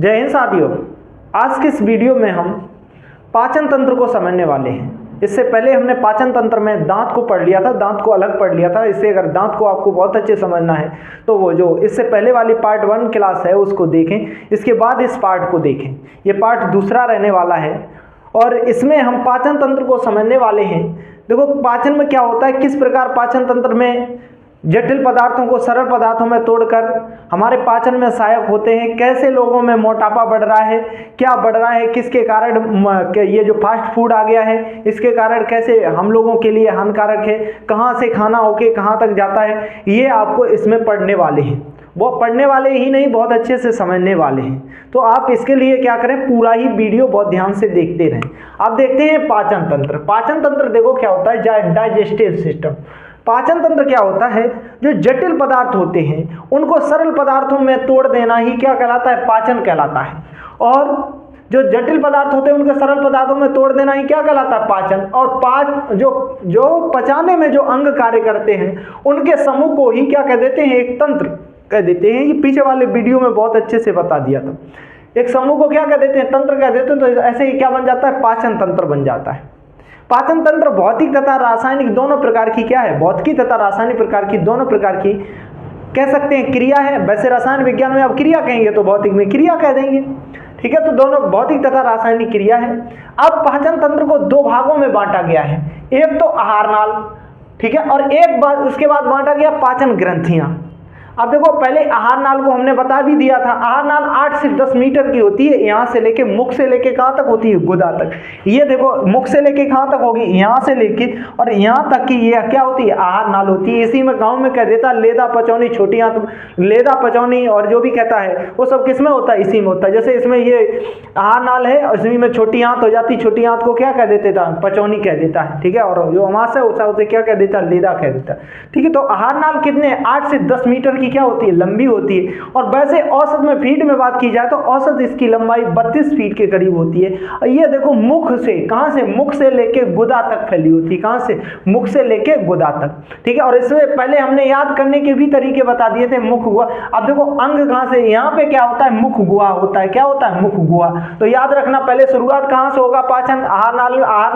जय हिंद साथियों, आज के इस वीडियो में हम पाचन तंत्र को समझने वाले हैं। इससे पहले हमने पाचन तंत्र में दांत को पढ़ लिया था, दांत को अलग पढ़ लिया था। इससे अगर दांत को आपको बहुत अच्छे समझना है तो वो जो इससे पहले वाली पार्ट 1 क्लास है उसको देखें, इसके बाद इस पार्ट को देखें। ये पार्ट दूसरा रहने वाला है और इसमें हम पाचन तंत्र को समझने वाले हैं। देखो पाचन में क्या होता है, किस प्रकार पाचन तंत्र में जटिल पदार्थों को सरल पदार्थों में तोड़कर हमारे पाचन में सहायक होते हैं, कैसे लोगों में मोटापा बढ़ रहा है, क्या बढ़ रहा है, किसके कारण ये जो फास्ट फूड आ गया है इसके कारण कैसे हम लोगों के लिए हानिकारक है, कहाँ से खाना होके कहाँ तक जाता है, ये आपको इसमें पढ़ने वाले हैं। वो पढ़ने वाले ही नहीं, बहुत अच्छे से समझने वाले हैं। तो आप इसके लिए क्या करें, पूरा ही वीडियो बहुत ध्यान से देखते रहें। आप देखते हैं पाचन तंत्र। पाचन तंत्र देखो क्या होता है, डाइजेस्टिव सिस्टम। पाचन तंत्र क्या होता है, जो जटिल पदार्थ होते हैं उनको सरल पदार्थों में तोड़ देना ही क्या कहलाता है, पाचन कहलाता है। और जो जटिल पदार्थ होते हैं उनके सरल पदार्थों में तोड़ देना ही क्या कहलाता है, पाचन। और जो पचाने में जो अंग कार्य करते हैं उनके समूह को ही क्या कह देते हैं, एक तंत्र कह देते हैं। ये पीछे वाले वीडियो में बहुत अच्छे से बता दिया था। एक समूह को क्या कह देते हैं, तंत्र कह देते हैं। तो ऐसे ही क्या बन जाता है, पाचन तंत्र बन जाता है। पाचन तंत्र भौतिक तथा रासायनिक दोनों प्रकार की क्या है, भौतिकी तथा रासायनिक प्रकार की दोनों प्रकार की कह सकते हैं क्रिया है। वैसे रसायन विज्ञान में आप क्रिया कहेंगे तो भौतिक में क्रिया कह देंगे, ठीक है। तो दोनों भौतिक तथा रासायनिक क्रिया है। अब पाचन तंत्र को 2 भागों में बांटा गया है, एक तो आहार नाल, ठीक है, और एक बार उसके बाद बांटा गया पाचन ग्रंथियां। अब देखो पहले आहार नाल को हमने बता भी दिया था। आहार नाल 8 से 10 मीटर की होती है, यहाँ से लेके मुख से लेके कहाँ तक होती है, गुदा तक। ये देखो मुख से लेके कहाँ तक होगी, यहाँ से लेके और यहाँ तक की ये क्या होती है, आहार नाल होती है। इसी में गांव में कह देता लेदा पचौनी, छोटी आंत, लेदा पचौनी और जो भी कहता है वो सब किस में होता है, इसी में होता है। जैसे इसमें ये आहार नाल है और इसी में छोटी आंत हो जाती, छोटी आंत को क्या कह देते था, पचौनी कह देता है, ठीक है। और जो अमाशय होता है उसे क्या कह देता, लेदा कह देता है, ठीक है। तो आहार नाल कितने 8 से 10 मीटर की क्या होती है, लंबी होती है। और वैसे औसत में फीट में बात की जाए तो औसत इसकी लंबाई 32 फीट के करीब होती है। और ये देखो मुख से, कहां से, मुख से लेके गुदा तक फैली होती है, कहां से, मुख से लेके गुदा तक, ठीक है। और इससे पहले हमने याद करने के भी तरीके बता दिए थे, मुख गुहा। अब देखो अंग कहां से, यहां पे क्या होता है, मुख गुहा होता है। क्या होता है, मुख गुहा। तो याद रखना पहले शुरुआत कहां से होगा, पाचन आहार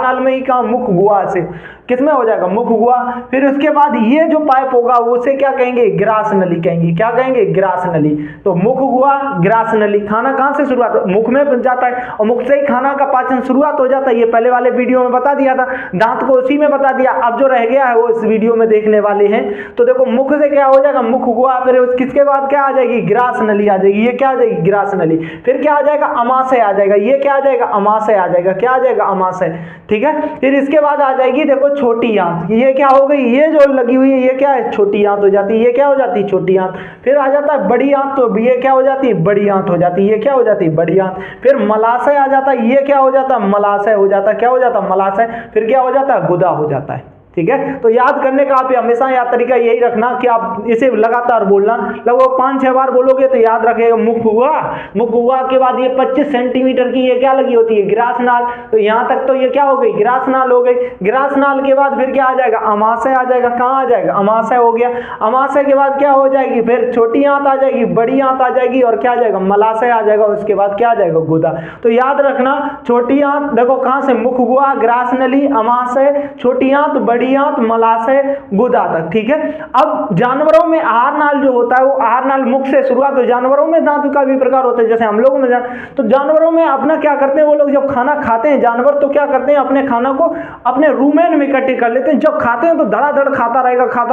नाल में ही, कहां, मुख गुहा से। किसमें हो जाएगा, मुख गुहा। फिर उसके बाद ये जो पाइप होगा उसे क्या कहेंगे, ग्रास नली कहेंगे। क्या कहेंगे, ग्रास नली। तो मुख गुहा, ग्रास नली। खाना कहां से शुरुआत, मुख में बन जाता है और मुख से ही खाना का पाचन शुरुआत हो जाता है। ये पहले वाले वीडियो में बता दिया था, दांत को उसी में बता दिया। अब जो रह गया है वो इस वीडियो में देखने वाले हैं। तो देखो मुख से क्या हो जाएगा, मुख गुहा। फिर किसके बाद क्या आ जाएगी, ग्रास नली आ जाएगी। ये क्या आ जाएगी, ग्रास नली। फिर क्या आ जाएगा, अमाशय आ जाएगा। ये क्या आ जाएगा, अमाशय आ जाएगा। क्या आ जाएगा, अमाशय, ठीक है। फिर इसके बाद आ जाएगी देखो छोटी आंत। ये क्या हो गई, ये जो लगी हुई है ये क्या है, छोटी आंत हो जाती है। ये क्या हो जाती है, छोटी आंत। फिर आ जाता है बड़ी आंत, तो ये क्या हो जाती है, बड़ी आंत हो जाती है। ये क्या हो जाती है, बड़ी आंत। फिर मलाशय आ जाता है। ये क्या हो जाता है, मलाशय हो जाता है। क्या हो जाता है, मलाशय। फिर क्या हो जाता है, गुदा हो जाता है, ठीक है। तो याद करने का आप हमेशा याद तरीका यही रखना कि आप इसे लगातार बोलना, लगभग 5-6 बार बोलोगे तो याद रखेगा। मुख हुआ, मुख हुआ के बाद ये 25 सेंटीमीटर की ये क्या लगी होती है, ग्रास नाल। तो यहाँ तक तो ये क्या हो गई, ग्रास नाल हो गई। ग्रास नाल के बाद फिर क्या आ जाएगा, अमाशय आ जाएगा। कहाँ आ जाएगा, अमाशय हो गया। अमाशय के बाद क्या हो जाएगी, फिर छोटी आंत आ जाएगी, बड़ी आंत आ जाएगी और क्या आ जाएगा, मलाशय आ जाएगा। उसके बाद क्या आ जाएगा, गुदा। तो याद रखना, छोटी आंत देखो कहाँ से, मुख हुआ, ग्रास नली, अमाशय, छोटी आंत, बड़ी आंत, मलाशय, गुदा तक, ठीक है। अब जानवरों में आहार नाल जो होता है वो आहार नाल मुख से शुरुआत हो। जानवरों में दांत का भी प्रकार होता है, जैसे हम लोगों में तो जानवरों में अपना क्या करते हैं, वो लोग जब खाना खाते हैं जानवर तो क्या करते हैं, अपने खाना को अपने रूमेन में इकट्ठे कर लेते हैं। जब खाते हैं तो धड़ाधड़ खाता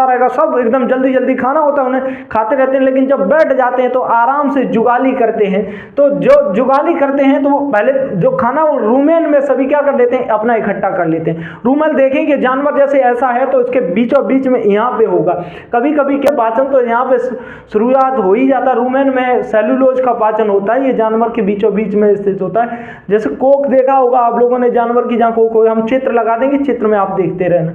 रहेगा, सब एकदम जल्दी जल्दी खाना होता है, उन्हें खाते रहते हैं। लेकिन जब बैठ जाते हैं तो आराम से जुगाली करते हैं। तो जो जुगाली करते हैं तो वो पहले जो खाना वो रूमेन में सभी क्या कर लेते हैं, अपना इकट्ठा कर लेते हैं। रूमेन देखेंगे जानवर जैसे ऐसा है तो इसके बीचों बीच में यहाँ पे होगा। कभी कभी क्या पाचन तो यहाँ पे शुरुआत हो ही जाता है। रूमेन में सेलुलोज का पाचन होता है, ये जानवर के बीचों बीच में स्थित होता है। जैसे कोक देखा होगा आप लोगों ने, जानवर की जहाँ कोक हो, हम चित्र लगा देंगे, चित्र में आप देखते रहना।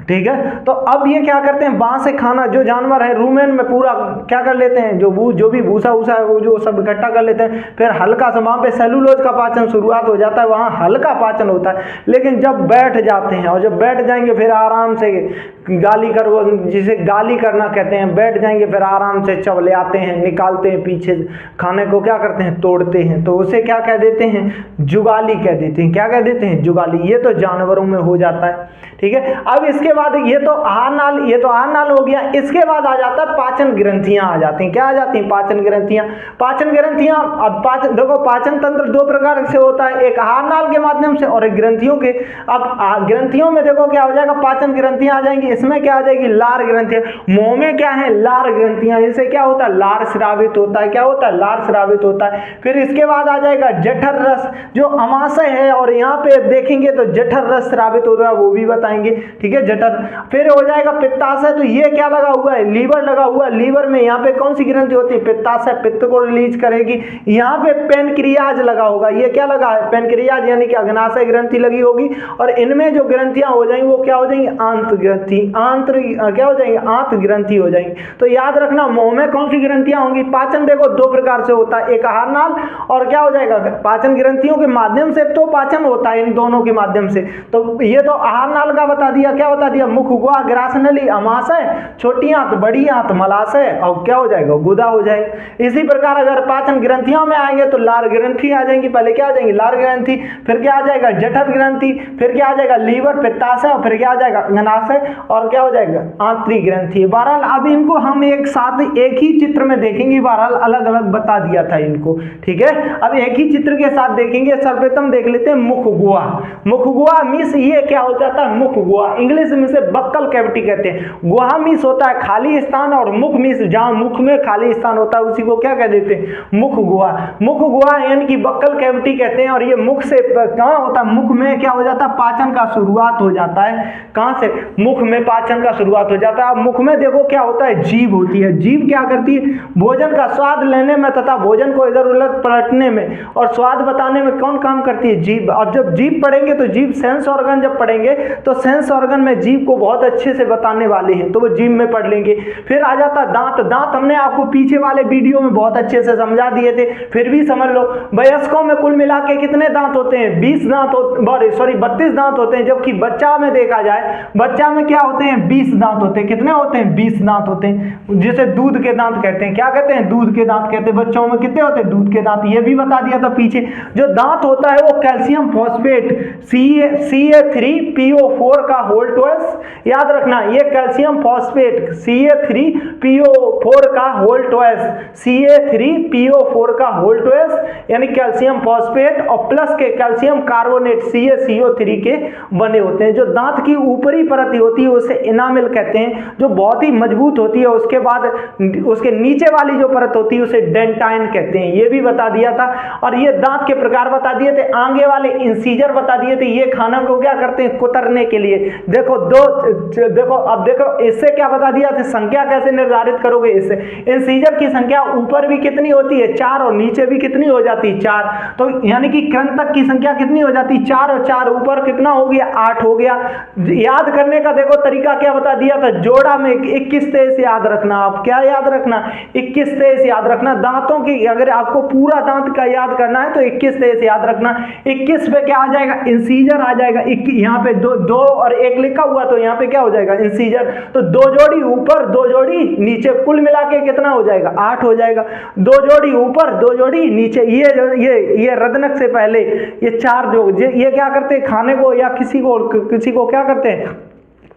ठीक है। तो अब ये क्या करते हैं, वहां से खाना जो जानवर है रूमेन में पूरा क्या कर लेते हैं, जो भी भूसा वूसा है वो जो सब इकट्ठा कर लेते हैं, फिर हल्का सा वहां पे सेलुलोज का पाचन शुरुआत हो जाता है, वहां हल्का पाचन होता है। लेकिन जब बैठ जाते हैं और जब बैठ जाएंगे फिर आराम से गाली कर, वो जिसे गाली करना कहते हैं, बैठ जाएंगे फिर आराम से चबले आते हैं, निकालते हैं पीछे खाने को, क्या करते हैं, तोड़ते हैं। तो उसे क्या कह देते हैं, जुगाली कह देते हैं। क्या कह देते हैं, जुगाली। ये तो जानवरों में हो जाता है, ठीक है। अब इसके बाद ये तो आहार नाल हो गया। इसके बाद आ जाता है पाचन ग्रंथियां आ जाती हैं। क्या आ जाती हैं, पाचन ग्रंथियां। अब देखो पाचन तंत्र दो प्रकार से होता है, एक आहार नाल के माध्यम से और एक ग्रंथियों के। अब ग्रंथियों में देखो क्या हो जाएगा, पाचन ग्रंथियां आ जाएंगी। इसमें क्या आ जाएगी, लार ग्रंथियां। मुंह में क्या है, लार ग्रंथियां। इससे क्या होता है, लार स्रावित होता है। क्या होता है, लार स्रावित होता है। फिर इसके बाद आ जाएगा जठर रस, जो अमाशय है, और यहाँ पे देखेंगे तो जठर रस स्रावित होता है, वो भी बताएंगे, ठीक है, जठर। फिर हो जाएगा पित्ताशय, तो ये क्या लगा हुआ है, लीवर लगा हुआ है। लीवर में यहाँ पे कौन सी ग्रंथि होती है, पित्ताशय, पित्त को रिलीज करेगी। यहाँ पे पेनक्रियाज लगा होगा, ये क्या लगा है, पेनक्रियाज, यानी कि अग्नाशय ग्रंथि लगी होगी। और इनमें जो ग्रंथियां हो जाएंगी वो क्या हो जाएंगी, आंत ग्रंथि, क्या हो जाएंगे, आंत ग्रंथि हो जाएंगी। तो याद रखना मुंह में कौन सी ग्रंथियां होंगी। पाचन देखो दो प्रकार से होता है, एक आहार नाल और क्या हो जाएगा, पाचन ग्रंथियों के माध्यम से तो पाचन होता है, इन दोनों के माध्यम से। तो ये तो आहार नाल का बता दिया। क्या बता दिया, मुख, गुहा, ग्रासनली, अमाशय, छोटी आंत, बड़ी आंत, मलाशय, और क्या हो जाएगा, गुदा हो जाएगा। इसी प्रकार अगर पाचन ग्रंथियों में आएंगे तो लार ग्रंथि आ जाएंगी। पहले क्या आ जाएंगी, लार ग्रंथि, फिर क्या आ जाएगा, जठर ग्रंथि, फिर क्या आ जाएगा, लीवर, पित्ताशय, और फिर क्या आ जाएगा, अग्नाशय, और क्या हो जाएगा, आंतरिक ग्रंथि। बहरहाल अब इनको हम एक साथ एक ही चित्र में देखेंगे, बहरहाल अलग अलग बता दिया था इनको, ठीक है। अब एक ही चित्र के साथ देखेंगे। सर्वप्रथम देख लेते हैं मुख गुहा। मुख गुहा मीन्स ये क्या हो जाता है, मुख गुहा, इंग्लिश में से बक्कल कैविटी कहते हैं। गुहा मीन्स होता है खाली स्थान, और मुख मीन्स जहां मुख में खाली स्थान होता है उसी को क्या कह देते हैं, मुख गुहा। मुख गुहा यानी कि बक्कल कैविटी कहते हैं। और ये मुख से कहां होता है, मुख में क्या हो जाता है, पाचन का शुरुआत हो जाता है। कहां से, मुख में पाचन का शुरुआत हो जाता है। अब मुख में देखो क्या होता है, जीभ होती है। जीभ क्या करती है, भोजन का स्वाद लेने में तथा भोजन को इधर उधर पलटने में और स्वाद बताने में कौन काम करती है, जीभ। अब जब जीभ पढ़ेंगे तो जीभ सेंस ऑर्गन जब पढ़ेंगे तो सेंस ऑर्गन में जीभ को बहुत अच्छे से बताने वाले हैं, तो वो जीभ में पढ़ लेंगे। फिर आ जाता दांत। दांत हमने आपको पीछे वाले वीडियो में बहुत अच्छे से समझा दिए थे, फिर भी समझ लो। वयस्कों में कुल मिला के कितने दांत होते हैं, 32 दांत होते हैं। जबकि बच्चा में देखा जाए, बच्चा में क्या होते हैं, 20 दांत होते हैं। कितने होते हैं, 20 दांत होते हैं, जिसे दूध के दांत कहते हैं। क्या कहते हैं, दूध के दांत कहते हैं। बच्चों में कितने होते हैं, दूध के दांत। ये भी बता दिया था पीछे। जो दांत होता है वो कैल्शियम फॉस्फेट CA3PO4 का होल ट्वाइस, याद रखना, ये कैल्शियम फॉस्फेट CA3PO4 का होल ट्वाइस, CA3PO4 का होल ट्वाइस यानी कैल्शियम फॉस्फेट, और प्लस के कैल्शियम कार्बोनेट CaCO3 के बने होते हैं। जो दांत की ऊपरी परत होती है उसे इनामिल कहते हैं, जो बहुत ही मजबूत होती है। उसके बाद उसके नीचे वाली जो परत होती है उसे डेंटाइन कहते हैं, ये भी बता दिया था। और ये दांत के प्रकार बता दिए थे। आगे वाले इंसीजर बता दिए थे, ये खाना को क्या करते हैं, कुतरने के लिए। देखो अब देखो इससे क्या बता दिया था, संख्या कैसे निर्धारित करोगे। इससे इंसीजर की संख्या ऊपर भी कितनी होती है, 4, और नीचे भी कितनी हो जाती है, 4। तो यानी कि कृंतक की संख्या कितनी हो जाती है, 4, और 4 ऊपर कितना हो गया, 8 हो गया। याद करने का देखो तरीका क्या बता दिया था, जोड़ा में 21 तेईस याद रखना। आप क्या याद रखना, 21 तेईस याद रखना। दांतों की अगर आपको पूरा दांत का याद करना है तो 21 तेईस याद रखना। 21 पे क्या आ जाएगा, इंसीजर आ जाएगा। यहाँ पे 2 और 1 लिखा हुआ, तो यहाँ पे क्या हो जाएगा, इंसीजर। तो 2 जोड़ी ऊपर 2 जोड़ी नीचे, कुल मिला के कितना हो जाएगा, 8 हो जाएगा। 2 जोड़ी ऊपर 2 जोड़ी नीचे। ये रदनक से पहले ये 4 जो ये क्या करते हैं, खाने को या किसी को क्या करते हैं,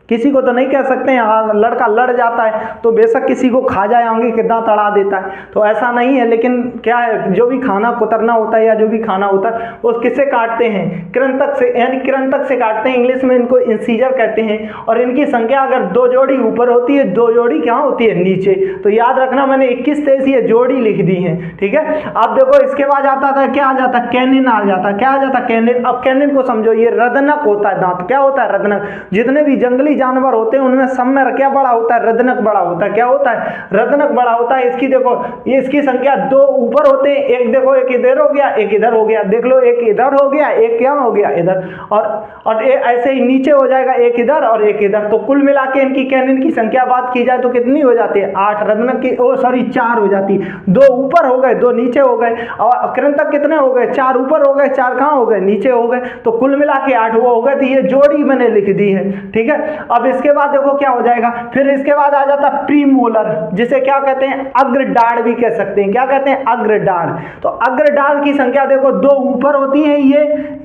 किसी को तो नहीं कह सकते हैं, लड़का लड़ जाता है तो बेशक किसी को खा जाए, आगे कितना तड़ा देता है, तो ऐसा नहीं है। लेकिन क्या है, जो भी खाना कुतरना होता है या जो भी खाना होता है वो किससे काटते हैं, कृंतक से, यानी कृंतक से काटते हैं। इंग्लिश में इनको इंसीजर कहते हैं। और इनकी संख्या अगर 2 जोड़ी ऊपर होती है, 2 जोड़ी क्या होती है, नीचे। तो याद रखना, मैंने 21 तेईस ये जोड़ी लिख दी है, ठीक है। अब देखो इसके बाद आता था, क्या आ जाता, कैनिन आ जाता। क्या आ जाता, कैनिन। अब कैनिन को समझो, ये रदनक होता है दांत। क्या होता है, रदनक। जितने भी जंगली जानवर होते हैं उनमें सब में क्या बड़ा होता है, रदनक बड़ा होता है। क्या होता है, रदनक बड़ा होता है। इसकी देखो, ये इसकी संख्या 2 ऊपर होते हैं, एक देखो एक इधर हो गया एक इधर हो गया, देख लो एक इधर हो गया एक क्या हो गया इधर, और ऐसे ही नीचे हो जाएगा एक इधर और एक इधर। तो कुल मिला के इनकी कैनिन की संख्या बात की जाए तो कितनी हो जाती है, 8 रदनक की, 4 हो जाती है। 2 ऊपर हो गए 2 नीचे हो गए, और कृंतक कितने हो गए, 4 ऊपर हो गए 4 कहाँ हो गए, नीचे हो गए। तो कुल मिला के 8 वो हो गए। तो ये जोड़ी मैंने लिख दी है, ठीक है। अब इसके बाद देखो क्या हो जाएगा, फिर इसके बाद आ जाता प्रीमोलर, जिसे क्या कहते हैं, अग्रडाढ़ भी कह सकते हैं। क्या कहते हैं, अग्रडाढ़। तो अग्रडाढ़ की संख्या देखो 2 ऊपर होती है,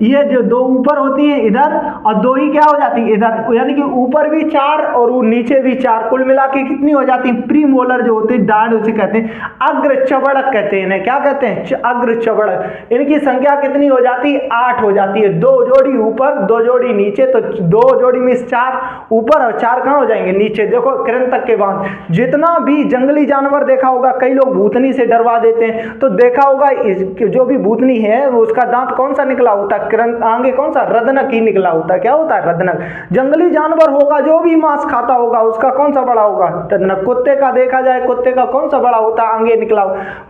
ये जो 2 ऊपर होती है इधर, और 2 ही क्या हो जाती है इधर, यानी कि ऊपर भी 4 और नीचे भी 4, कुल मिला के कितनी हो जाती है, प्रीमोलर जो होती है डाढ़, उसे कहते हैं अग्र चबड़क कहते हैं इन्हें। क्या कहते हैं, अग्र चबड़क। इनकी संख्या कितनी हो जाती है, 8 हो जाती है। 2 जोड़ी ऊपर 2 जोड़ी नीचे, तो 2 जोड़ी में 4 ऊपर और 4 कहाँ हो जाएंगे, नीचे। देखो कृंतक के बाद जितना भी जंगली जानवर देखा होगा, कई लोग भूतनी से डरवा देते हैं, तो देखा होगा जो भी भूतनी है उसका दांत कौन सा निकला होता है, आगे कौन सा, रदनक ही निकला होता है। क्या होता है, रदनक। जंगली जानवर होगा जो भी मांस खाता होगा उसका कौन सा बड़ा होगा, रदनक। कुत्ते का देखा जाए, कुत्ते का कौन सा बड़ा होता है, आगे निकला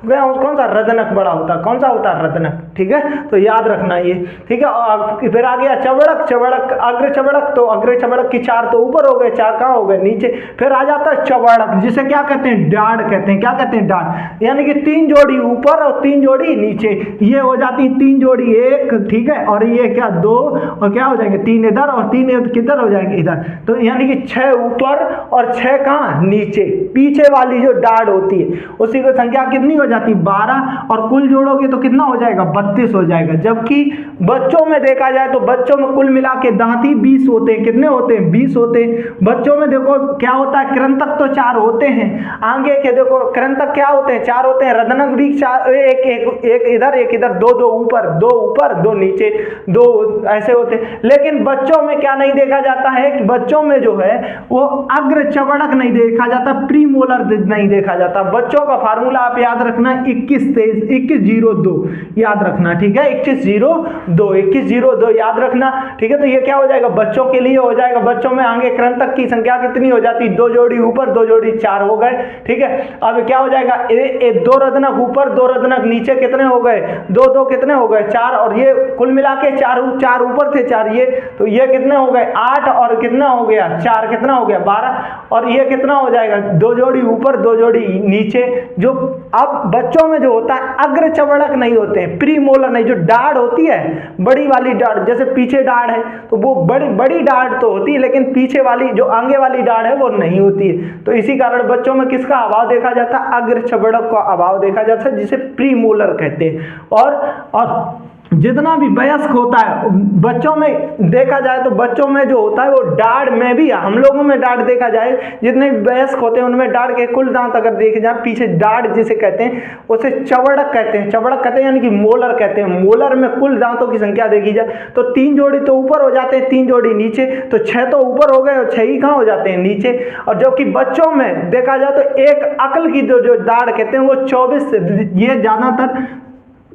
गया कौन सा, रदनक बड़ा होता है। कौन सा होता है, रदनक, ठीक है। तो याद रखना ये, ठीक है। और फिर आ गया चबड़क, चबड़क अग्र चबड़क, तो अग्र चबड़क की 4 तो ऊपर हो गए, 4 कहाँ हो गए, नीचे। फिर आ जाता है चबड़क, जिसे क्या कहते हैं, डाढ़ कहते हैं। क्या कहते हैं, डाढ़, यानी कि 3 जोड़ी ऊपर और 3 जोड़ी नीचे, ये हो जाती 3 जोड़ी 1, ठीक है। और ये क्या 2, और क्या हो जाएंगे 3 इधर और 3 किधर हो जाएंगे, इधर। तो यानी कि 6 ऊपर और 6 कहाँ, नीचे। पीछे वाली जो डाढ़ होती है उसी की संख्या कितनी हो जाती, 12, और कुल जोड़ोगे तो कितना हो जाएगा, 32 हो जाएगा। जबकि बच्चों में देखा जाए तो बच्चों में कुल मिला के दांत ही 20 होते हैं। कितने होते हैं, 20 होते हैं बच्चों में। देखो क्या होता है, कृंतक तो 4 होते हैं, आगे के देखो कृंतक क्या होते हैं, 4 होते हैं, रदनक भी 4, एक इधर एक इधर, 2 ऊपर 2 नीचे, 2 ऐसे होते हैं। लेकिन बच्चों में क्या नहीं देखा जाता है, कि बच्चों में जो है वो अग्र चबड़क नहीं देखा जाता, प्रीमोलर नहीं देखा जाता। बच्चों का फार्मूला आप याद रखना, 2102 याद रखना, ठीक है। 2102 याद रखना, ठीक है। तो ये क्या हो जाएगा, बच्चों के लिए हो जाएगा। बच्चों में आगे कृंतक की संख्या कितनी हो जाती, 2 जोड़ी ऊपर 2 जोड़ी 4 हो गए, ठीक है। अब क्या हो जाएगा, 2 रदनक ऊपर 2 रदनक नीचे, कितने हो गए, 2 कितने हो गए, 4, और ये कुल मिला के 4 ऊपर थे 4, ये तो ये कितने हो गए, 8, और कितना हो गया 4, कितना हो गया 12, और ये कितना हो जाएगा, 2 जोड़ी ऊपर 2 जोड़ी नीचे। जो अब बच्चों में जो होता है अग्र चबड़क नहीं होते हैं, प्रीमोलर नहीं, जो डाढ़ होती है बड़ी वाली डाढ़, जैसे पीछे डाढ़ है तो वो बड़ी डाढ़ तो होती है, लेकिन पीछे वाली जो आगे वाली डाढ़ है वो नहीं होती है। तो इसी कारण बच्चों में किसका अभाव देखा जाता है, अग्र चबड़क का अभाव देखा जाता है, जिसे प्रीमोलर कहते हैं। और जितना भी वयस्क होता है बच्चों में देखा जाए तो बच्चों में जो होता है वो डाढ़ में भी, हम लोगों में डाढ़ देखा जाए, जितने भी वयस्क होते हैं उनमें डाढ़ के कुल दांत अगर देखे जाए, पीछे डाढ़ जिसे कहते हैं उसे चबड़क कहते हैं। चबड़क कहते हैं यानी कि मोलर कहते हैं। मोलर में कुल दांतों की संख्या देखी जाए तो 3 जोड़ी तो ऊपर हो जाते हैं, 3 जोड़ी नीचे, तो 6 तो ऊपर हो गए और 6 ही कहाँ हो जाते हैं, नीचे। और जबकि बच्चों में देखा जाए तो एक अकल की जो दाढ़ कहते हैं वो 24, ये ज्यादातर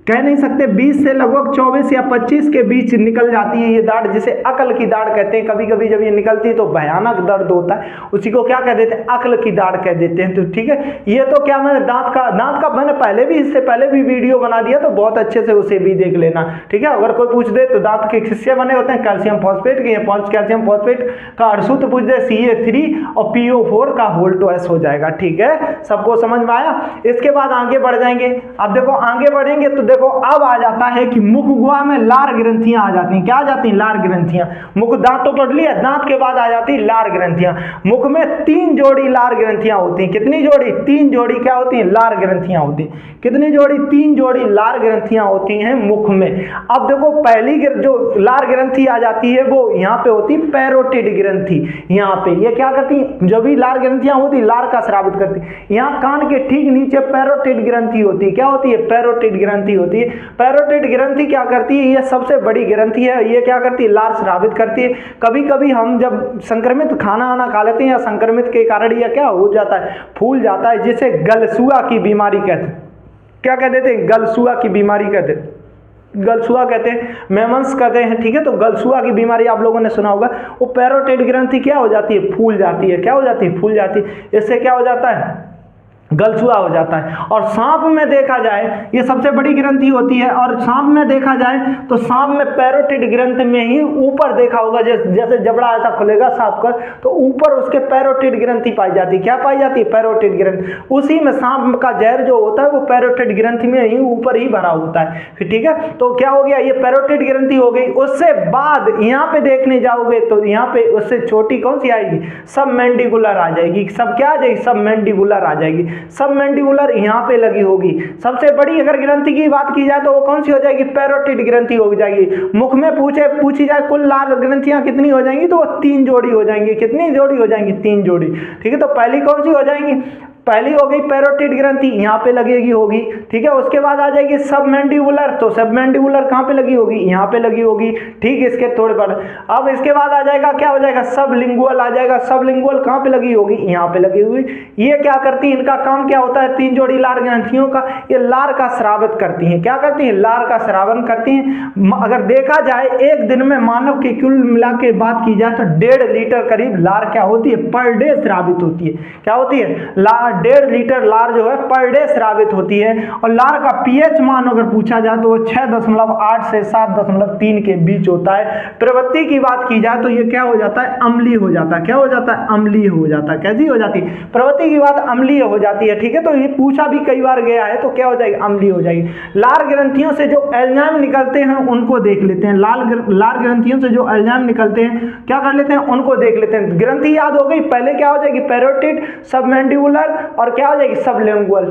कह नहीं सकते, 20 से लगभग 24 या 25 के बीच निकल जाती है ये दाढ़, जिसे अकल की दाढ़ कहते हैं। कभी कभी जब ये निकलती है तो भयानक दर्द होता है, उसी को क्या कह देते हैं, अकल की दाढ़ कह देते हैं। तो ठीक है, ये तो क्या मैंने दांत का मैंने पहले भी, इससे पहले भी वीडियो बना दिया, तो बहुत अच्छे से उसे भी देख लेना, ठीक है। अगर कोई पूछ दे तो दांत के हिस्से बने होते हैं कैल्शियम फॉस्फेट के, 5 कैल्शियम फॉस्फेट का अड़सूत्र पूछ दे CA3 और PO4 का होल्टोएस हो जाएगा, ठीक है। सबको समझ में आया। इसके बाद आगे बढ़ जाएंगे। अब देखो आगे बढ़ेंगे तो देखो अब आ जाता है कि मुख गुहा में लार ग्रंथियां आ जाती हैं। क्या आ जाती हैं, लार ग्रंथियां। मुख दांत तो पढ़ लिया, दांत के बाद आ जाती है लार ग्रंथियां। मुख में 3 जोड़ी लार ग्रंथियां होती हैं। कितनी जोड़ी, 3 जोड़ी क्या होती हैं, लार ग्रंथियां होती हैं। कितनी जोड़ी, 3 जोड़ी लार ग्रंथियां होती हैं मुख में। अब देखो पहली जो लार ग्रंथि आ जाती है वो यहाँ पे होती है पैरोटिड ग्रंथि। यहाँ पे ये क्या करती है, जो भी लार ग्रंथियां होती लार का स्रावित करती है। यहाँ कान के ठीक नीचे पैरोटिड ग्रंथि होती है। क्या होती है, पैरोटिड ग्रंथि होती है। पैरोटिड ग्रंथि क्या करती है, ये सबसे बड़ी ग्रंथि है। ये क्या करती है, लार स्रावित करती है। कभी कभी हम जब संक्रमित खाना खा लेते हैं या संक्रमित के कारण यह क्या हो जाता है, फूल जाता है, जिसे गलसुआ की बीमारी कहते हैं। क्या कह देते हैं, गलसुआ की बीमारी कहते हैं। गलसुआ कहते हैं, मेमन्स कहते हैं, ठीक है। तो गलसुआ की बीमारी आप लोगों ने सुना होगा। वो पैरोटिड ग्रंथि क्या हो जाती है, फूल जाती है। क्या हो जाती है, फूल जाती है। इससे क्या हो जाता है, गलसुआ हो जाता है। और सांप में देखा जाए, ये सबसे बड़ी ग्रंथि होती है, और सांप में देखा जाए तो सांप में पैरोटिड ग्रंथि में ही ऊपर देखा होगा, जैसे जबड़ा ऐसा खुलेगा सांप का तो ऊपर उसके पैरोटिड ग्रंथि पाई जाती है। क्या पाई जाती है, पैरोटिड ग्रंथि। उसी में सांप का जहर जो होता है वो पैरोटिड ग्रंथि में ही ऊपर ही भरा होता है, फिर ठीक है। तो क्या हो गया, ये पैरोटिड ग्रंथि हो गई। उससे बाद यहाँ पे देखने जाओगे तो यहाँ पे उससे छोटी कौन सी आएगी, सब मैंडिबुलर आ जाएगी। सब क्या आ जाएगी, सब मैंडिबुलर आ जाएगी। सब मैंडिबुलर यहाँ पे लगी होगी। सबसे बड़ी अगर ग्रंथि की बात की जाए तो वो कौन सी हो जाएगी, पैरोटिड ग्रंथि हो जाएगी। मुख में पूछी जाए कुल लाल ग्रंथियां कितनी हो जाएंगी तो वो 3 जोड़ी हो जाएंगी। कितनी जोड़ी हो जाएंगी, 3 जोड़ी, ठीक है। तो पहली कौन सी हो जाएंगी, पहली हो गई पैरोटिड ग्रंथि, यहाँ पे लगेगी होगी, ठीक है। उसके बाद आ जाएगी सब मैंडिबुलर, तो सब मैंडिबुलर कहाँ पे लगी होगी, यहाँ पे लगी होगी, ठीक। इसके थोड़े पर अब इसके बाद आ जाएगा, क्या हो जाएगा, सब लिंगुअल आ जाएगा। सब लिंगुअल कहाँ पे लगी होगी, यहाँ पे लगी हुई। ये क्या करती है, इनका काम क्या होता है, 3 जोड़ी लार ग्रंथियों का ये लार का स्रावित करती हैं। क्या करती हैं, लार का स्रावन करती हैं। अगर देखा जाए एक दिन में मानव की कुल मिला के बात की जाए तो 1.5 लीटर करीब लार क्या होती है, पर डे स्रावित होती है। क्या होती है, लार 1.5 लीटर लार जो है पर डे स्रावित होती है। और लार का पीएच मान अगर पूछा जाए तो वो 6.8 से 7.3 के बीच होता है। प्रवृत्ति की बात की जाए तो ये क्या हो जाता है, अम्लीय हो जाता है। क्या हो जाता है, अम्लीय हो जाता है। कैसी हो जाती है, प्रवृत्ति की बात अम्लीय हो जाती है, ठीक है। तो ये पूछा भी कई बार गया है, तो क्या हो जाएगी, अम्लीय हो जाएगी। लार ग्रंथियों से जो एंजाइम निकलते हैं उनको देख लेते हैं। लार ग्रंथियों से जो एंजाइम निकलते हैं क्या कर लेते हैं, उनको देख लेते हैं। ग्रंथि याद हो गई, पहले क्या हो जाएगी, पैरोटिड, सबमैंडिबुलर और क्या हो जाएगी, सबलिंगुअल।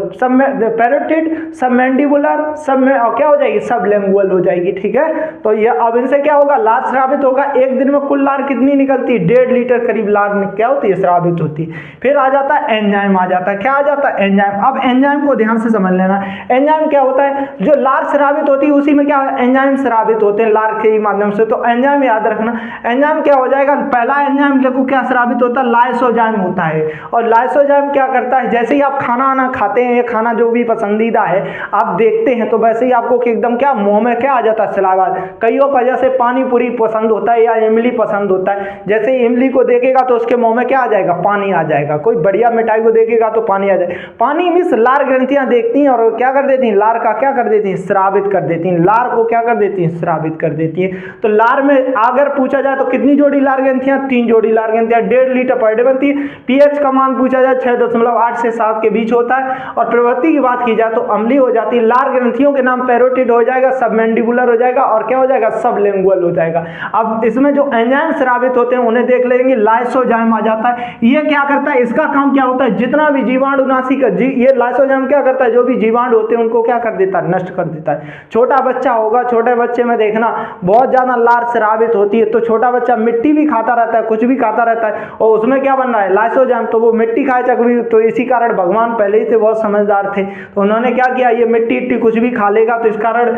पैरोटिड, सबमैंडिबुलर, सब में और क्या हो जाएगी, सबलिंगुअल हो जाएगी, ठीक है। तो ये अब इनसे क्या होगा, लार स्रावित होगा। एक दिन में कुल लार कितनी निकलती है, 1.5 लीटर करीब लार क्या होती है, स्रावित होती है। फिर आ जाता है एंजाइम, आ जाता है, क्या आ जाता है, एंजाइम। अब एंजाइम को ध्यान से समझ लेना। एंजाइम क्या होता है, जो लार स्रावित होती है उसी में क्या एंजाइम स्रावित होते हैं, लार के ही माध्यम से। तो एंजाइम याद रखना, एंजाइम क्या हो जाएगा, पहला एंजाइम देखो क्या स्रावित होता है, लाइसोजाइम होता है। और लाइसोजाइम क्या करता है, जैसे ही आप खाना आना खाते हैं, ये खाना जो भी पसंदीदा है आप देखते हैं तो वैसे ही आपको एकदम क्या मुंह में क्या आ जाता है, सलावा। कईयों का जैसे पानी पूरी पसंद होता है या इमली पसंद होता है, जैसे इमली को देखेगा तो उसके मुंह में क्या आ जाएगा, पानी आ जाएगा। कोई बढ़िया मिठाई को देखेगा तो पानी आ जाएगा। पानी मीन्स लार ग्रंथियां देखती हैं और क्या कर देती हैं, लार का क्या कर देती हैं, स्रावित कर देती हैं। लार को क्या कर देती हैं, स्रावित कर देती हैं। तो लार में अगर पूछा जाए तो कितनी जोड़ी लार ग्रंथियां, 3 जोड़ी लार ग्रंथियां 1.5 लीटर पर डे बनती है। पीएच का मान पूछा जाए 6.8 से 7 के बीच होता है। और प्रवृत्ति की बात की जाए तो अम्लीय हो जाती है। लार ग्रंथियों के नाम पैरोटिड हो जाएगा, सबमैंडिबुलर हो जाएगा और क्या हो जाएगा, सबलिंगुअल हो जाएगा। अब इसमें जो एंजाइम स्रावित होते हैं उन्हें देख लेंगे, लाइसोजाइम आ जाता है। ये क्या करता है, इसका काम क्या होता है, जितना भी जीवाणुनाशी का ये लाइसोजाइम क्या करता है, जो भी जीवाणु होते हैं उनको क्या कर देता है, नष्ट कर देता है। छोटा बच्चा होगा, छोटे बच्चे में देखना बहुत ज्यादा लार स्रावित होती है, तो छोटा बच्चा मिट्टी भी खाता रहता है, कुछ भी खाता रहता है और उसमें क्या बन रहा है, लाइसोजाइम। तो वो मिट्टी खाए चकवी, तो इसी कारण भगवान पहले ही से बहुत समझदार थे, तो उन्होंने क्या किया, ये मिट्टी कुछ भी खा लेगा तो इस कारण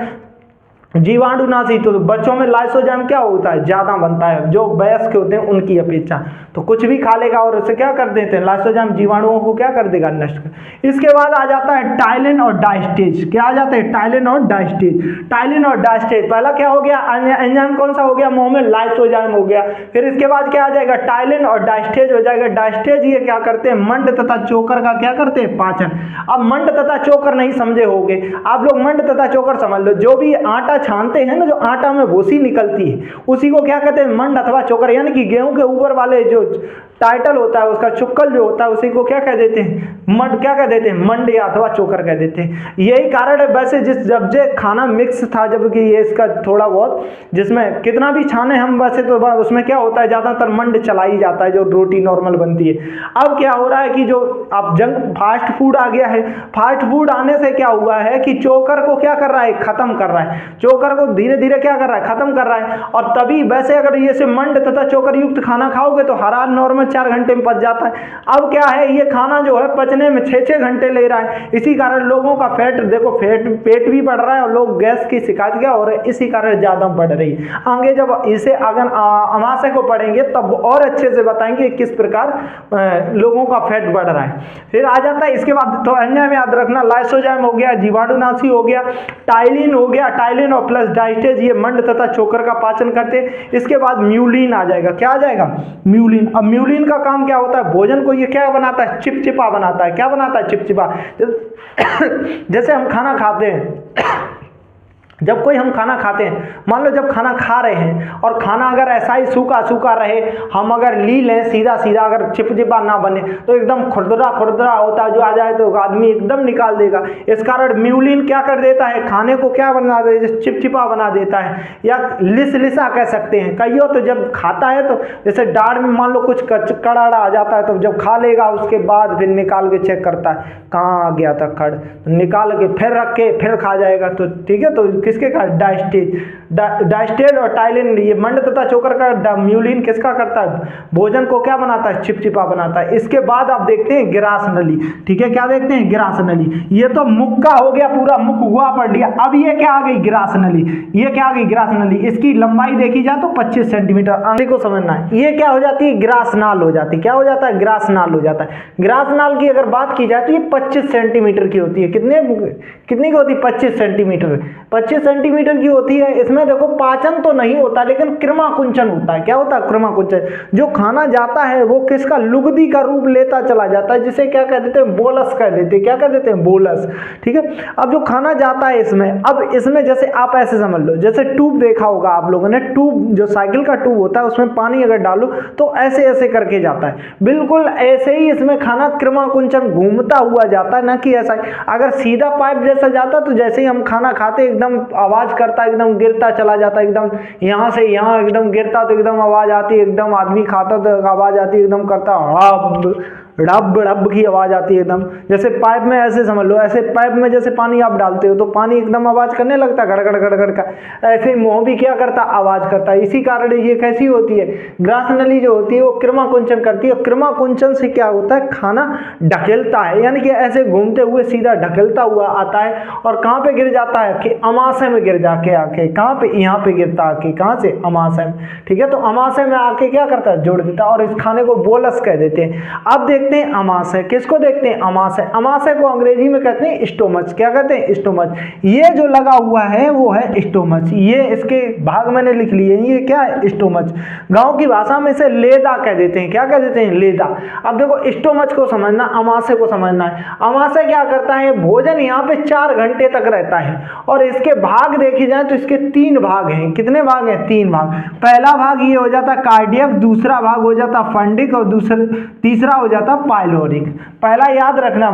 जीवाणुनाशी। तो बच्चों में लाइसोजाइम क्या होता है, ज्यादा बनता है जो वयस्क होते हैं उनकी अपेक्षा। तो कुछ भी खा लेगा और उसे क्या कर देते हैं, लाइसोजाइम जीवाणुओं को क्या कर देगा, नष्ट कर। इसके बाद आ जाता है टाइलिन और डायस्टेज। क्या आ जाता है, टाइलिन और डायस्टेज। टाइलिन और डायस्टेज, पहला क्या हो गया, एंजाइम कौन सा हो गया, मुंह में लाइसोजाइम हो गया। फिर इसके बाद क्या आ जाएगा, टाइलिन और डायस्टेज हो जाएगा। डायस्टेज ये क्या करते हैं, मंड तथा चोकर का क्या करते हैं, पाचन। अब मंड तथा चोकर नहीं समझे होगे आप लोग, मंड तथा चोकर समझ लो। जो भी आटा छानते हैं ना, जो आटा में भूसी निकलती है उसी को क्या कहते हैं, मंड अथवा चोकर। यानी कि गेहूं के ऊपर वाले जो टाइटल होता है उसका चुक्कल जो होता है उसी को क्या कह देते हैं, मंड क्या कह देते हैं, मंड या अथवा चोकर कह देते हैं। यही कारण है वैसे जब जे खाना मिक्स था, जबकि ये इसका थोड़ा बहुत जिसमें कितना भी छाने हम वैसे तो उसमें क्या होता है, ज्यादातर मंड चला ही जाता है जो रोटी नॉर्मल बनती है। अब क्या हो रहा है कि जो अब जंक फास्ट फूड आ गया है, फास्ट फूड आने से क्या हुआ है कि चोकर को क्या कर रहा है, खत्म कर रहा है। चोकर को धीरे धीरे क्या कर रहा है, खत्म कर रहा है। और तभी वैसे अगर ये से मंड तथा चोकर युक्त खाना खाओगे तो हर नॉर्मल 4 घंटे में पच जाता है। अब क्या है, ये खाना जो है पचने में 6-6 घंटे ले रहा है। इसी कारण लोगों का फैट देखो, पेट भी बढ़ रहा है और लोग गैस की शिकायत क्या हो रही है, इसी कारण ज्यादा बढ़ रही है। आगे जब इसे अगर अमाशय को पढ़ेंगे तब और अच्छे से बताएंगे किस प्रकार लोगों का फैट बढ़ रहा है। फिर आ जाता है इसके बाद, तो एंजाइम याद रखना, लाइसोजाइम हो गया, जीवाणुनाशी हो गया, टाइलिन हो गया, टाइलिन और प्लस डायस्टेज ये मंड तथा चोकर का पाचन करते हैं। इसके बाद म्यूलिन आ जाएगा। क्या आ जाएगा? म्यूलिन। अब म्यूलिन का काम क्या होता है? भोजन को ये क्या बनाता है? चिपचिपा बनाता है। क्या बनाता है? चिपचिपा। जैसे हम खाना खाते हैं, जब कोई हम खाना खाते हैं, मान लो जब खाना खा रहे हैं और खाना अगर ऐसा ही सूखा सूखा रहे, हम अगर ली लें सीधा सीधा, अगर चिपचिपा ना बने तो एकदम खुरदरा खुरदरा होता है, जो आ जाए तो आदमी एकदम निकाल देगा। इस कारण म्यूलिन क्या कर देता है? खाने को क्या बना देता है? चिपचिपा बना देता है, या लिसा कह सकते हैं। कईयों तो जब खाता है तो जैसे दाढ़ में मान लो कुछ कड़ाड़ा आ जाता है, तो जब खा लेगा उसके बाद फिर निकाल के चेक करता है कहाँ आ गया था खड़, तो निकाल के फिर रख के फिर खा जाएगा। तो ठीक है, तो किसके का? डायस्टेज और टाइलिन, ये मंड तथा चोकर का म्यूलिन किसका करता है? भोजन को क्या बनाता है? चिपचिपा बनाता है। इसके बाद आप देखते हैं ग्रास नली। ठीक है, क्या देखते हैं? ग्रास नली। ये तो मुख का हो गया, पूरा मुख हुआ पढ़ लिया। अब ये क्या आ गई? ग्रास नली। ये क्या आ गई? ग्रास नली। इसकी लंबाई देखी जाए तो 25 सेंटीमीटर। आगे को समझना है, ये क्या हो जाती है? ग्रास नाल हो जाती है। क्या हो जाता है? ग्रास नाल हो जाता है। ग्रास नाल की अगर बात की जाए तो ये 25 सेंटीमीटर की होती है। कितनी की होती है? 25 सेंटीमीटर। 25 सेंटीमीटर की होती है। इसमें देखो पाचन तो नहीं होता, लेकिन कृमाकुंचन होता है। क्या होता है? कृमाकुंचन। जो खाना जाता है वो किसका? लुगदी का रूप लेता चला जाता है, जिसे क्या कह देते हैं? बोलस कह देते हैं। क्या कह देते हैं? बोलस। ठीक है, अब जो खाना जाता है इसमें, अब इसमें जैसे आप ऐसे समझ लो, जैसे ट्यूब देखा होगा आप लोगों ने, ट्यूब जो साइकिल का ट्यूब होता है उसमें पानी अगर डालो तो ऐसे ऐसे करके जाता है। बिल्कुल ऐसे ही इसमें खाना कृमाकुंचन घूमता हुआ जाता है, ना कि ऐसा। अगर सीधा पाइप जैसा जाता तो जैसे ही हम खाना खाते एकदम आवाज करता, एकदम गिरता चला जाता, एकदम यहाँ से यहाँ एकदम गिरता तो एकदम आवाज आती, एकदम आदमी खाता तो आवाज आती, एकदम करता रब रब की आवाज आती है एकदम। जैसे पाइप में ऐसे समझ लो, ऐसे पाइप में जैसे पानी आप डालते हो तो पानी एकदम आवाज करने लगता है, गड़गड़ गड़गड़ का। ऐसे ही मुंह भी क्या करता? आवाज करता है। इसी कारण ये कैसी होती है? ग्रास नली जो होती है वो कृमाकुंचन करती है। कृमाकुंचन से क्या होता है? खाना ढकेलता है, यानी कि ऐसे घूमते हुए सीधा ढकेलता हुआ आता है और कहाँ पे गिर जाता है? कि अमाशय में गिर जाके आके, कहाँ पे? यहाँ पे गिरता आके। कहाँ से? अमाशय में। ठीक है, तो अमाशय में आके क्या करता है? जोड़ देता है और इस खाने को बोलस कह देते हैं। अब देखते हैं अमाशय। किसको देखते हैं? अमाशय। अमाशय को अंग्रेजी में कहते हैं स्टोमच। क्या कहते हैं? स्टोमच। ये जो लगा हुआ है वो है स्टोमच। ये इसके भाग मैंने लिख लिए, ये क्या है? स्टोमच। गांव की भाषा में इसे लेदा कह देते हैं। क्या कह देते हैं? लेदा। अब देखो स्टोमच को समझना, अमाशय को समझना है। अमाशय क्या करता है? भोजन यहाँ पे 4 घंटे तक रहता है और इसके भाग देखे जाए तो इसके 3 भाग हैं। कितने भाग हैं? 3 भाग। पहला भाग ये हो जाता कार्डियक, दूसरा भाग हो जाता फंडिक और तीसरा हो जाता पाइलोरिक। पहला याद रखना,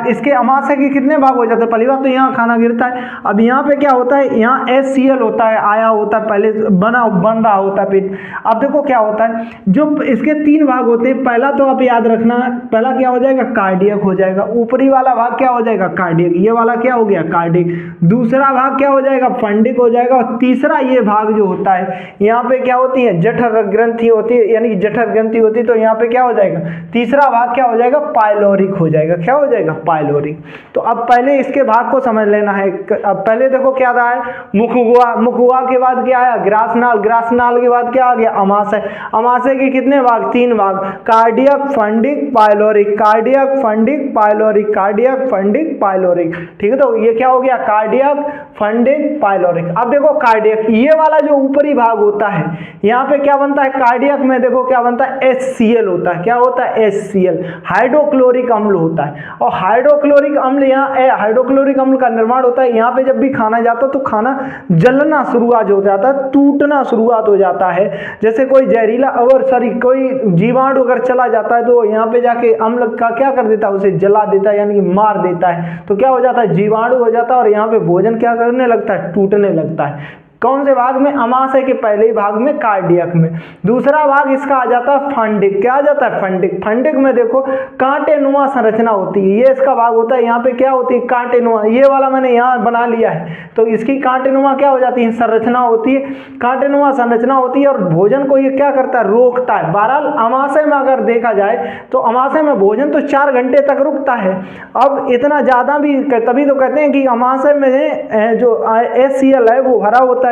इसके अमाशय के कितने भाग हो जाते हैं? पहली बात तो यहाँ खाना गिरता है। अब यहाँ पे क्या होता है? यहाँ HCl होता है, आया होता है, पहले बन रहा होता है पेट। अब देखो क्या होता है, जो इसके 3 भाग होते हैं, पहला तो आप याद रखना, पहला क्या हो जाएगा? कार्डियक हो जाएगा। ऊपरी वाला भाग क्या हो जाएगा? कार्डियक। ये वाला क्या हो गया? कार्डियक। दूसरा भाग क्या हो जाएगा? फंडिक हो जाएगा। और तीसरा ये भाग जो होता है, यहाँ पे क्या होती है? जठर ग्रंथि होती है, यानी जठर ग्रंथि होती है। तो यहाँ पे क्या हो जाएगा? तीसरा भाग क्या हो जाएगा? पाइलोरिक हो जाएगा। क्या हो जाएगा? पाइलोरिक। तो अब पहले इसके भाग को समझ लेना है। अब पहले देखो क्या था? मुख हुआ, मुख हुआ के बाद क्या आया? ग्रासनाल, ग्रासनाल के बाद क्या आ गया? अमाशय। अमाशय के कितने भाग? 3 भाग। Cardiac, fundic, pyloric. Cardiac, fundic, pyloric. Cardiac, fundic, pyloric. ठीक है, तो ये क्या हो गया? Cardiac, fundic, pyloric. अब देखो कार्डियक, ये वाला जो ऊपरी भाग होता है, यहाँ पे क्या बनता है? कार्डियक में देखो क्या बनता है? HCl होता है। क्या होता है? HCl, हाइड्रोक्लोरिक अम्ल होता है। और हाइड्रोक्लोरिक अम्ल, यहाँ हाइड्रोक्लोरिक अम्ल का निर्माण होता है। यहाँ पे जब भी खाना जाता है तो खाना जलना शुरुआत हो जाता है, टूटना शुरुआत हो जाता है। जैसे कोई जहरीला और सॉरी कोई जीवाणु अगर चला जाता है तो यहाँ पे जाके अम्ल का क्या कर देता है? उसे जला देता है, यानी कि मार देता है। तो क्या हो जाता है? जीवाणु हो जाता है और यहाँ पे भोजन क्या करने लगता है? टूटने लगता है। कौन से भाग में? अमाशय के पहले ही भाग में, कार्डियक में। दूसरा भाग इसका आ जाता है फंडिक। क्या आ जाता है? फंडिक। फंडिक में देखो कांटेनुमा संरचना होती है, ये इसका भाग होता है। यहाँ पे क्या होती है? कांटेनुमा। ये वाला मैंने यहाँ बना लिया है, तो इसकी कांटेनुमा क्या हो जाती है? संरचना होती है। कांटेनुमा संरचना होती है और भोजन को ये क्या करता है? रोकता है। बहरहाल अमाशय में अगर देखा जाए तो अमाशय में भोजन तो 4 घंटे तक रुकता है। अब इतना ज्यादा भी, तभी तो कहते हैं कि अमाशय में जो HCl है वो हरा होता है।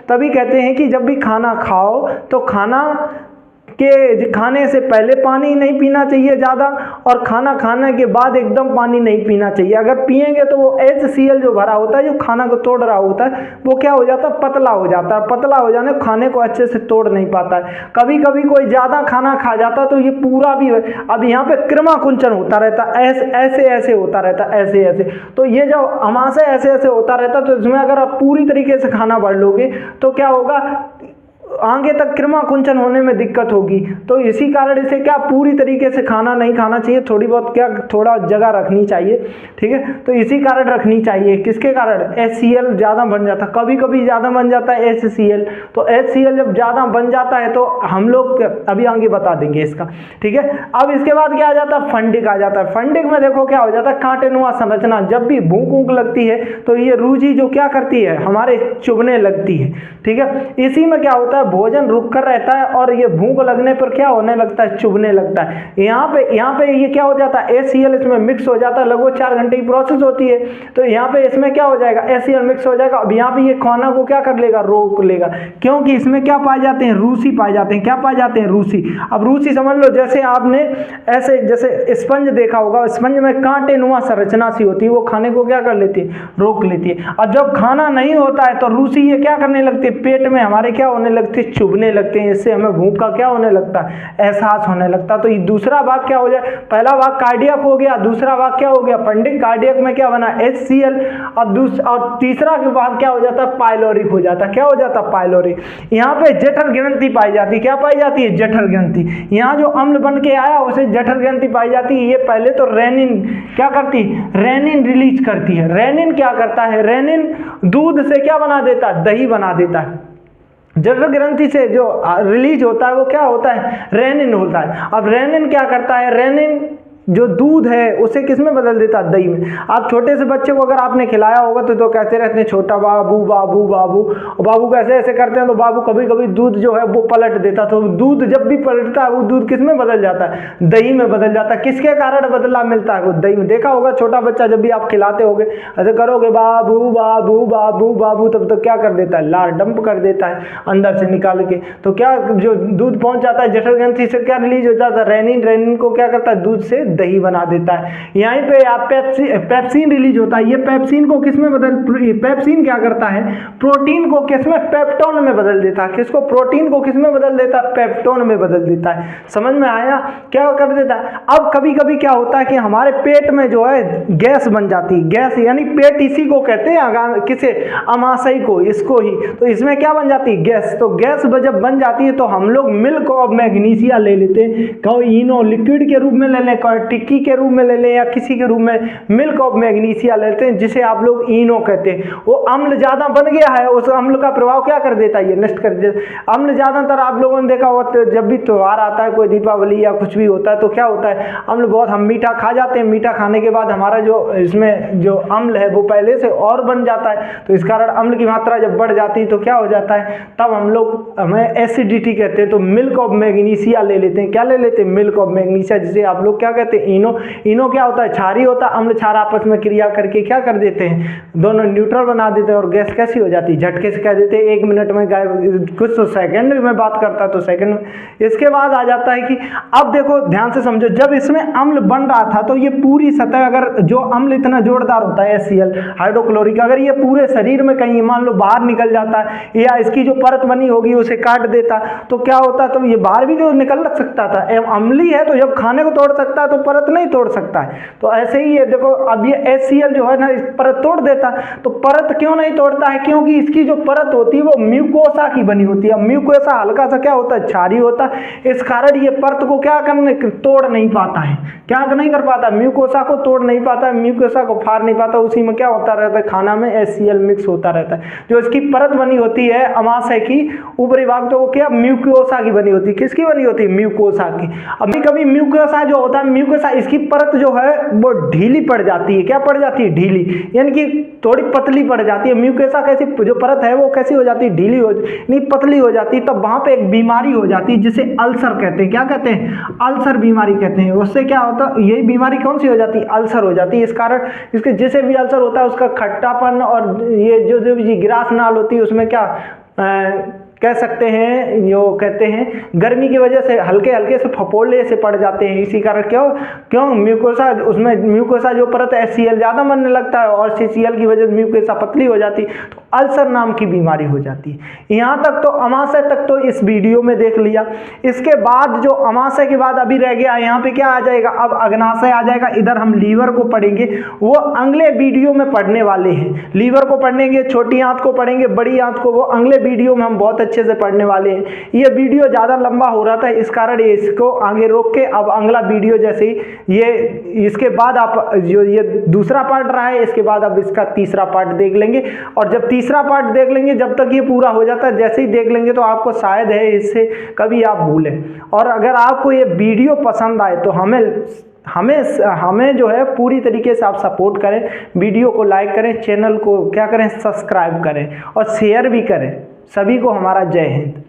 तभी कहते हैं कि जब भी खाना खाओ तो खाना कि खाने से पहले पानी नहीं पीना चाहिए ज़्यादा, और खाना खाने के बाद एकदम पानी नहीं पीना चाहिए। अगर पिएंगे तो वो HCl जो भरा होता है, जो खाना को तोड़ रहा होता है, वो क्या हो जाता है, पतला हो जाता है। पतला हो जाने खाने को अच्छे से तोड़ नहीं पाता है। कभी कभी कोई ज़्यादा खाना खा जाता है तो ये पूरा भी, अब यहाँ पे कृमाकुंचन होता रहता है, ऐसे ऐसे होता रहता है, ऐसे ऐसे। तो ये जो अमाशय ऐसे ऐसे होता रहता है, तो इसमें अगर आप पूरी तरीके से खाना भर लोगे तो क्या होगा, आगे तक कृमाकुंचन होने में दिक्कत होगी। तो इसी कारण इसे क्या पूरी तरीके से खाना नहीं खाना चाहिए, थोड़ी बहुत क्या थोड़ा जगह रखनी चाहिए, ठीक है। तो इसी कारण रखनी चाहिए, किसके कारण, HCl ज़्यादा बन जाता है, कभी कभी ज़्यादा बन जाता है HCl। तो HCl जब ज़्यादा बन जाता है तो हम लोग अभी आगे बता देंगे इसका, ठीक है। अब इसके बाद क्या आ जाता है, फंडिक आ जाता है। फंडिक में देखो क्या हो जाता है, कांटेनुमा संरचना। जब भी भूख ऊँख लगती है तो ये रूजी जो क्या करती है, हमारे चुभने लगती है, ठीक है। इसी में क्या होता है, भोजन रुक कर रहता है और ये भूख लगने पर क्या होने लगता है, चुभने लगता है। यहाँ पे ये क्या हो जाता है, HCl इसमें मिक्स हो जाता है। लगभग 4 घंटे की प्रोसेस होती है। तो यहाँ पे इसमें क्या हो जाएगा, HCl मिक्स हो जाएगा। अब यहाँ पे ये खाना को क्या कर लेगा, रोक लेगा, क्योंकि इसमें क्या पाए जाते हैं, रूसी पाए जाते हैं। क्या पाए जाते हैं, रूसी। अब रूसी समझ लो, जैसे आपने ऐसे जैसे स्पंज देखा होगा, स्पंज में कांटेनुमा संरचना सी होती है, वो खाने को क्या कर लेती है, रोक लेती है। और जब खाना नहीं होता है तो रूसी ये क्या करने लगती है, पेट में हमारे क्या होने लगती है, चुभने लगते हैं। इससे हमें भूख का क्या होने लगता है, एहसास होने लगता है। तो ये दूसरा भाग क्या हो जाए, पहला भाग कार्डियक हो गया, दूसरा भाग क्या हो गया, फंडिक। कार्डियक में क्या बना, HCl, और तीसरा के भाग क्या हो जाता है, पाइलोरिक हो जाता है। क्या हो जाता है, पाइलोरिक। यहाँ पे जठर ग्रंथि पाई जाती है। क्या पाई जाती है, जठर ग्रंथि। यहाँ जो अम्ल बन के आया उसे जठर ग्रंथि पाई जाती है। ये पहले तो रेनिन क्या करती है, रेनिन रिलीज करती है। रेनिन क्या करता है, रेनिन दूध से क्या बना देता है, दही बना देता है। जठर ग्रंथि से जो रिलीज होता है वो क्या होता है, रेनिन होता है। अब रेनिन क्या करता है, रेनिन जो दूध है उसे किस में बदल देता है, दही में। आप छोटे से बच्चे को अगर आपने खिलाया होगा तो कहते रहते हैं छोटा बाबू बाबू बाबू, बाबू कैसे ऐसे करते हैं, तो बाबू कभी कभी दूध जो है वो पलट देता। तो दूध जब भी पलटता है वो दूध किस में बदल जाता है, दही में बदल जाता है। किसके कारण बदलाव मिलता है, वो दही में। देखा होगा छोटा बच्चा जब भी आप खिलाते होगे ऐसे करोगे, बाबू बाबू बाबू बाबू, तब तक क्या कर देता है, लार डंप कर देता है अंदर से निकाल के। तो क्या जो दूध पहुंच जाता है जठर ग्रंथि से, क्या रिलीज हो जाता है, रेनिन। रेनिन को क्या करता है, दूध से दही बना देता है। यहीं पे आप पेप्सिन रिलीज होता है। ये पेप्सिन को किसमें पेप्सिन क्या करता है, प्रोटीन को किसमें, पेप्टोन में बदल देता है। किसको, प्रोटीन को किसमें बदल देता है, पेप्टोन में बदल देता है। समझ में आया, क्या कर देता है। अब कभी कभी क्या होता है कि हमारे पेट में जो है गैस बन जाती है। गैस यानी पेट इसी को कहते हैं, किसे, अमाशय को, इसको ही। तो इसमें क्या बन जाती है, गैस। तो गैस जब बन जाती है तो हम लोग मिल्क ऑफ मैग्नीशिया ले लेते हैं। कहो इनो लिक्विड के रूप में ले लें, टिक्की के रूप में ले लें, या किसी के रूप में मिल्क ऑफ मैग्नीशिया लेते हैं, जिसे आप लोग इनो कहते हैं। वो अम्ल ज्यादा बन गया है, उस अम्ल का प्रभाव क्या कर देता है, ये नष्ट कर देता है। अम्ल ज्यादातर आप लोगों ने देखा होगा, तो जब भी त्योहार आता है, कोई दीपावली या कुछ भी होता है, तो क्या होता है, अम्ल बहुत, हम मीठा खा जाते हैं। मीठा खाने के बाद हमारा जो इसमें जो अम्ल है वो पहले से और बन जाता है। तो इस कारण अम्ल की मात्रा जब बढ़ जाती है तो क्या हो जाता है, तब हमें एसिडिटी कहते हैं। तो मिल्क ऑफ मैग्नीशिया ले लेते हैं। क्या ले लेते हैं, मिल्क ऑफ मैग्नीशिया, जिसे आप लोग क्या कहते हैं, इनो। इनो क्या होता है, क्षारी होता है। अम्ल क्षार आपस में क्रिया करके क्या कर देते हैं, दोनों न्यूट्रल बना देते हैं, और गैस कैसी हो जाती है, झटके से कह देते हैं 1 मिनट में गायब। कुछ तो सेकंड में बात करता है तो सेकंड में। इसके बाद आ जाता है कि अब देखो ध्यान से समझो, जब इसमें अम्ल बन रहा था तो ये पूरी सतह, अगर जो अम्ल इतना जोरदार होता है HCl हाइड्रोक्लोरिक, अगर ये पूरे शरीर में कहीं मान लो बाहर निकल जाता है, या इसकी जो परत बनी होगी उसे काट देता, तो क्या होता, तो ये बाहर भी तो निकल सकता था। अम्ली है तो जब खाने को तोड़ सकता है तो परत नहीं तोड़ सकता है। तो ऐसे ही ये देखो, अब ये HCl जो है ना, इस परत तोड़ देता। तो परत क्यों नहीं तोड़ता है, क्योंकि इसकी जो परत होती है वो म्यूकोसा की बनी होती है। म्यूकोसा हल्का सा क्या होता है, क्षारी होता है। इस कारण ये परत को क्या करने, तोड़ नहीं पाता है। क्या नहीं कर पाता, म्यूकोसा को तोड़ नहीं पाता, म्यूकोसा को फाड़ नहीं पाता। उसी में क्या होता रहता है, खाना में HCl मिक्स होता रहता है। जो इसकी परत बनी होती है अमाशय की ऊपरी भाग, तो वो क्या म्यूकोसा की बनी होती है। किसकी बनी होती है, म्यूकोसा की। अभी कभी म्यूकोसा जो होता है, म्यूकोसा इसकी परत जो है वो ढीली पड़ जाती है। क्या पड़ जाती है, ढीली, यानी कि थोड़ी पतली पड़ जाती है। म्यूकोसा कैसी, जो परत है वो कैसी हो जाती है, ढीली हो, नहीं पतली हो जाती है। तब वहां पे एक बीमारी हो जाती है जिसे अल्सर कहते हैं। क्या कहते हैं, अल्सर बीमारी कहते हैं। उससे क्या होता है, यही बीमारी कौन सी हो जाती है, अल्सर हो जाती है। इस कारण इसके जिसे भी अल्सर होता है उसका खट्टापन, और ये जो ग्रास नाल होती है उसमें क्या कह सकते हैं, जो कहते हैं गर्मी की वजह से हल्के हल्के से फफोले से पड़ जाते हैं। इसी कारण क्यों म्यूकोसा, उसमें म्यूकोसा जो परत है HCl ज़्यादा बनने लगता है और CCl की वजह से म्यूकोसा पतली हो जाती है, तो अल्सर नाम की बीमारी हो जाती है। यहाँ तक तो अमाशय तक तो इस वीडियो में देख लिया। इसके बाद जो अमाशय के बाद अभी रह गया, यहाँ पे क्या आ जाएगा, अब अग्नाशय आ जाएगा। इधर हम लीवर को पढ़ेंगे, वो अगले वीडियो में पढ़ने वाले हैं। लीवर को पढ़ेंगे, छोटी आंत को पढ़ेंगे, बड़ी आंत को वो अगले वीडियो में हम बहुत अच्छे से पढ़ने वाले हैं। ये वीडियो ज़्यादा लंबा हो रहा था, इस कारण इसको आगे रोक के अब अगला वीडियो जैसे ही ये, इसके बाद आप जो ये दूसरा पार्ट रहा है, इसके बाद अब इसका तीसरा पार्ट देख लेंगे। और जब तीसरा पार्ट देख लेंगे, जब तक ये पूरा हो जाता है, जैसे ही देख लेंगे तो आपको शायद है इससे कभी आप भूलें। और अगर आपको ये वीडियो पसंद आए तो हमें जो है पूरी तरीके से आप सपोर्ट करें, वीडियो को लाइक करें, चैनल को क्या करें, सब्सक्राइब करें और शेयर भी करें। सभी को हमारा जय हिंद।